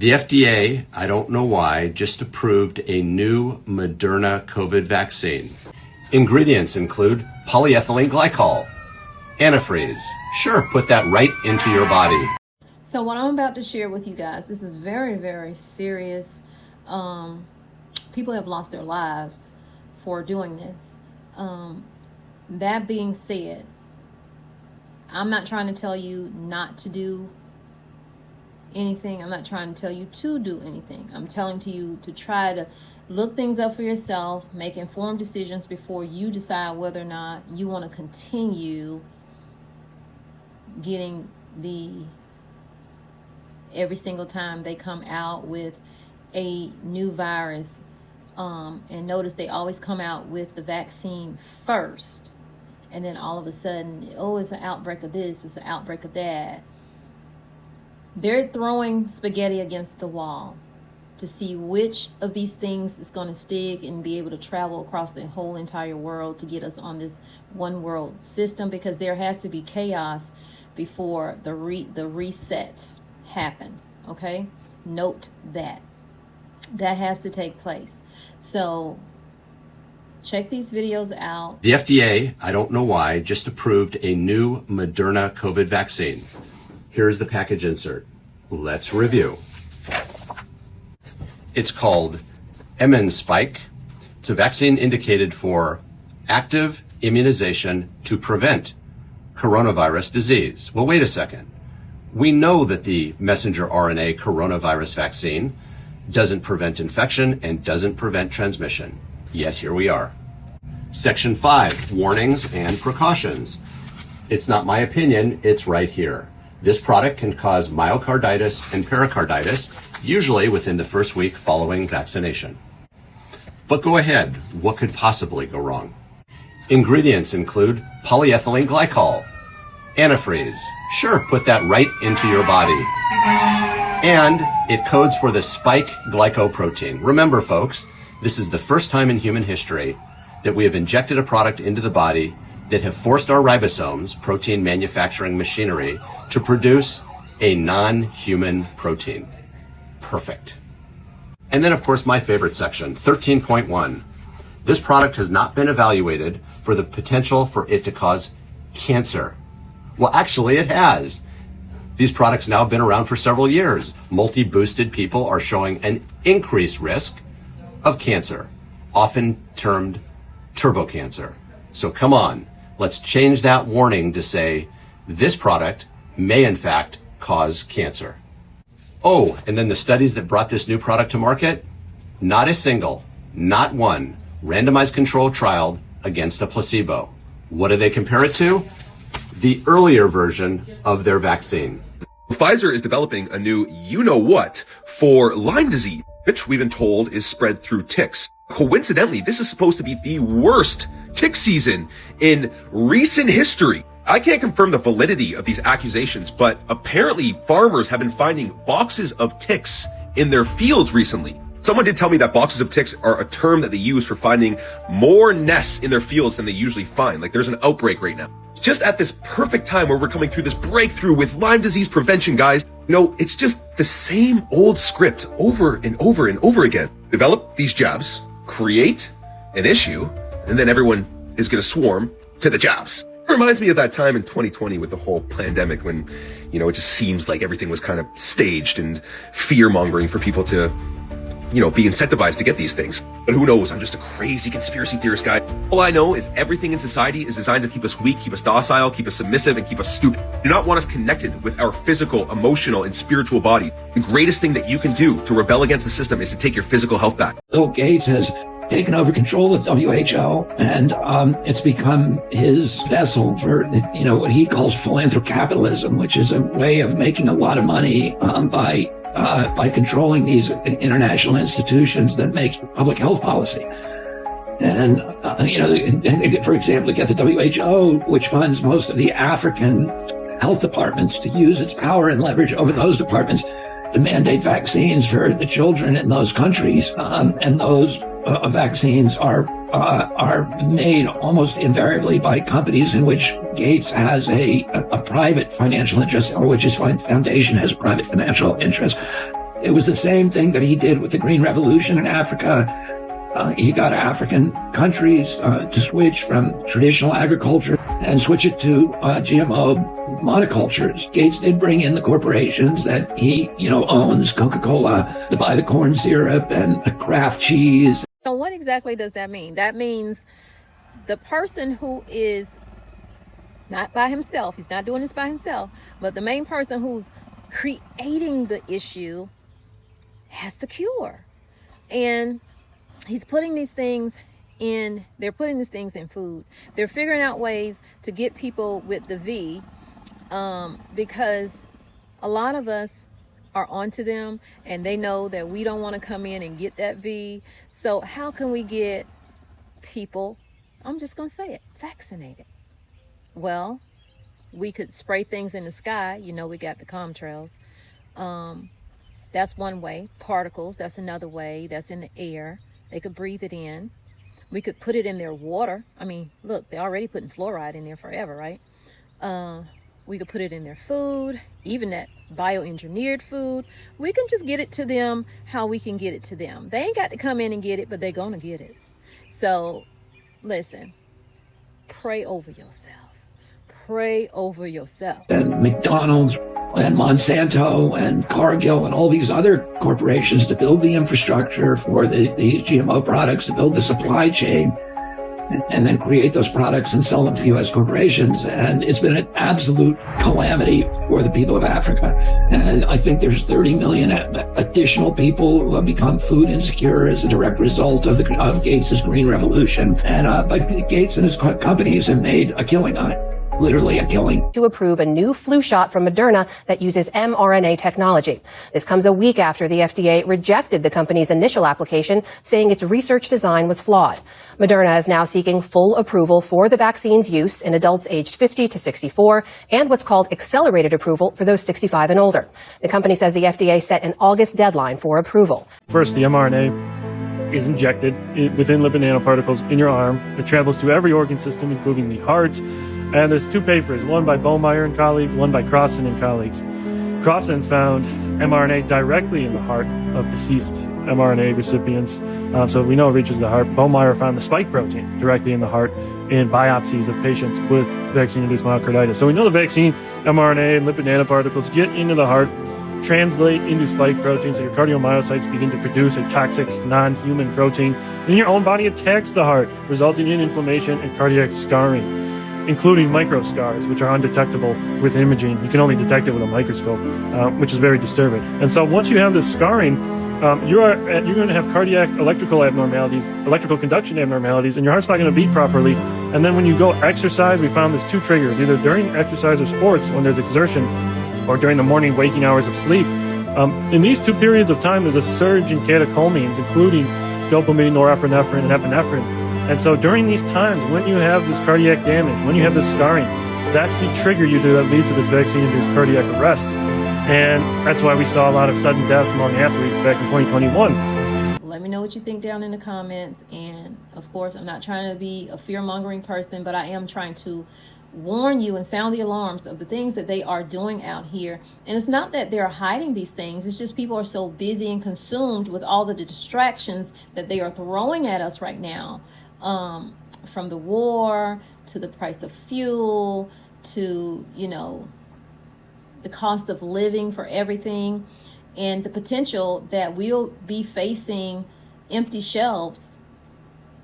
The FDA, I don't know why, just approved a new Moderna COVID vaccine. Ingredients include polyethylene glycol, antifreeze. Sure, put that right into your body. So what I'm about to share with you guys, this is very, very serious. People have lost their lives for doing this. That being said, I'm not trying to tell you not to do anything. I'm not trying to tell you to do anything. I'm telling you to try to look things up for yourself, make informed decisions before you decide whether or not you want to continue getting every single time they come out with a new virus. And notice they always come out with the vaccine first. And then all of a sudden, oh, it's an outbreak of this, it's an outbreak of that. They're throwing spaghetti against the wall to see which of these things is going to stick and be able to travel across the whole entire world to get us on this one world system, because there has to be chaos before the reset happens. Okay, note that has to take place. So check these videos out. The FDA, I don't know why, just approved a new Moderna COVID vaccine. Here's the package insert. Let's review. It's called Spike. It's a vaccine indicated for active immunization to prevent coronavirus disease. Well, wait a second. We know that the messenger RNA coronavirus vaccine doesn't prevent infection and doesn't prevent transmission. Yet here we are. Section 5, warnings and precautions. It's not my opinion, it's right here. This product can cause myocarditis and pericarditis, usually within the first week following vaccination. But go ahead, what could possibly go wrong? Ingredients include polyethylene glycol, antifreeze. Sure, put that right into your body. And it codes for the spike glycoprotein. Remember, folks, this is the first time in human history that we have injected a product into the body that have forced our ribosomes, protein manufacturing machinery, to produce a non-human protein. Perfect. And then, of course, my favorite section, 13.1. This product has not been evaluated for the potential for it to cause cancer. Well, actually, it has. These products now have been around for several years. Multi-boosted people are showing an increased risk of cancer, often termed turbocancer. So come on, let's change that warning to say this product may in fact cause cancer. Oh, and then the studies that brought this new product to market, not a single, not one, randomized controlled trial against a placebo. What do they compare it to? The earlier version of their vaccine. Pfizer is developing a new you-know-what for Lyme disease, which we've been told is spread through ticks. Coincidentally, this is supposed to be the worst tick season in recent history. I can't confirm the validity of these accusations, but apparently farmers have been finding boxes of ticks in their fields recently. Someone did tell me that boxes of ticks are a term that they use for finding more nests in their fields than they usually find. Like there's an outbreak right now. Just at this perfect time where we're coming through this breakthrough with Lyme disease prevention, guys. No, it's just the same old script over and over and over again. Develop these jabs, create an issue, and then everyone is going to swarm to the jabs. It reminds me of that time in 2020 with the whole pandemic when, it just seems like everything was kind of staged and fear-mongering for people to, be incentivized to get these things. But who knows? I'm just a crazy conspiracy theorist guy. All I know is everything in society is designed to keep us weak, keep us docile, keep us submissive, and keep us stupid. Do not want us connected with our physical, emotional, and spiritual body. The greatest thing that you can do to rebel against the system is to take your physical health back. Bill Gates has taken over control of WHO, and it's become his vessel for, what he calls philanthrocapitalism, which is a way of making a lot of money by controlling these international institutions that make public health policy. And, for example, get the WHO, which funds most of the African health departments, to use its power and leverage over those departments to mandate vaccines for the children in those countries. And those vaccines are made almost invariably by companies in which Gates has a private financial interest, or which his foundation has a private financial interest. It was the same thing that he did with the Green Revolution in Africa. He got African countries to switch from traditional agriculture and switch it to GMO monocultures. Gates did bring in the corporations that he, owns, Coca-Cola, to buy the corn syrup and the Kraft cheese. So what exactly does that mean? That means the person who is not by himself, he's not doing this by himself, but the main person who's creating the issue has to cure. And he's putting these things in, they're putting these things in food. They're figuring out ways to get people with the V, because a lot of us are onto them and they know that we don't want to come in and get that V. So how can we get people, I'm just going to say it, vaccinated? Well, we could spray things in the sky. We got the chemtrails. That's one way. Particles, that's another way. That's in the air. They could breathe it in. We could put it in their water. I mean, look, they're already putting fluoride in there forever, right? We could put it in their food, even that bioengineered food. We can just get it to them how we can get it to them. They ain't got to come in and get it, but they're going to get it. So, listen, pray over yourself. Pray over yourself. And McDonald's and Monsanto and Cargill and all these other corporations to build the infrastructure for these GMO products, to build the supply chain, and then create those products and sell them to U.S. corporations. And it's been an absolute calamity for the people of Africa. And I think there's 30 million additional people who have become food insecure as a direct result of Gates' Green Revolution. And but Gates and his companies have made a killing on it. Literally a killing. To approve a new flu shot from Moderna that uses mRNA technology. This comes a week after the FDA rejected the company's initial application, saying its research design was flawed. Moderna is now seeking full approval for the vaccine's use in adults aged 50 to 64 and what's called accelerated approval for those 65 and older. The company says the FDA set an August deadline for approval. First, the mRNA is injected within lipid nanoparticles in your arm. It travels to every organ system, including the heart. And there's two papers, one by Baumeier and colleagues, one by Crossan and colleagues. Crossan found mRNA directly in the heart of deceased mRNA recipients, so we know it reaches the heart. Baumeier found the spike protein directly in the heart in biopsies of patients with vaccine-induced myocarditis. So we know the vaccine mRNA and lipid nanoparticles get into the heart, translate into spike protein, so your cardiomyocytes begin to produce a toxic non-human protein. And your own body attacks the heart, resulting in inflammation and cardiac scarring, including microscars, which are undetectable with imaging. You can only detect it with a microscope, which is very disturbing. And so once you have this scarring, you're going to have cardiac electrical abnormalities, electrical conduction abnormalities, and your heart's not going to beat properly. And then when you go exercise, we found there's two triggers, either during exercise or sports when there's exertion, or during the morning waking hours of sleep. In these two periods of time, there's a surge in catecholamines, including dopamine, norepinephrine, and epinephrine. And so during these times, when you have this cardiac damage, when you have this scarring, that's the trigger you do that leads to this vaccine-induced cardiac arrest. And that's why we saw a lot of sudden deaths among athletes back in 2021. Let me know what you think down in the comments. And of course, I'm not trying to be a fear-mongering person, but I am trying to warn you and sound the alarms of the things that they are doing out here. And it's not that they're hiding these things. It's just people are so busy and consumed with all the distractions that they are throwing at us right now. From the war to the price of fuel to, the cost of living for everything, and the potential that we'll be facing empty shelves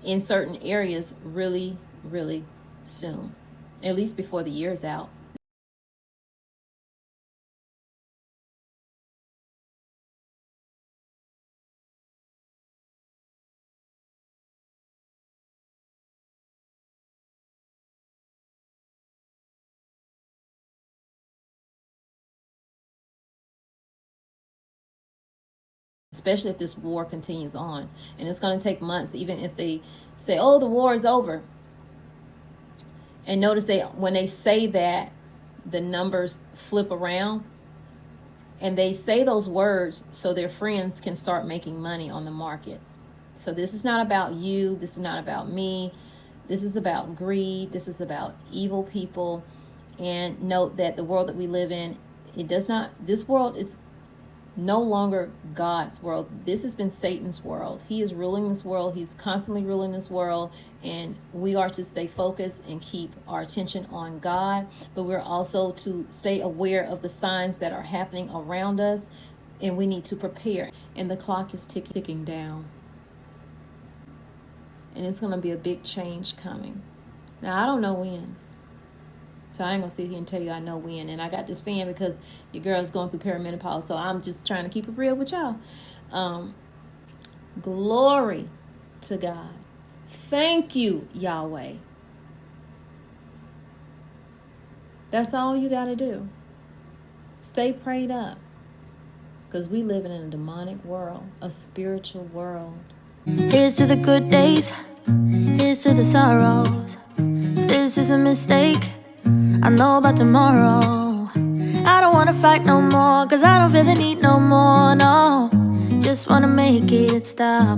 in certain areas really, really soon, at least before the year's out. Especially if this war continues on. And it's going to take months, even if they say, oh, the war is over. And notice when they say that, the numbers flip around. And they say those words so their friends can start making money on the market. So this is not about you. This is not about me. This is about greed. This is about evil people. And note that the world that we live in, this world is no longer God's world. This has been Satan's world. He is ruling this world. He's constantly ruling this world. And we are to stay focused and keep our attention on God. But we're also to stay aware of the signs that are happening around us. And we need to prepare. And the clock is ticking down. And it's going to be a big change coming. Now, I don't know when. So I ain't going to sit here and tell you I know when. And I got this fan because your girl's going through perimenopause. So I'm just trying to keep it real with y'all. Glory to God. Thank you, Yahweh. That's all you got to do. Stay prayed up. Because we live in a demonic world, a spiritual world. Here's to the good days. Here's to the sorrows. If this is a mistake, I know about tomorrow. I don't wanna fight no more, cause I don't feel the need no more, no. Just wanna make it stop.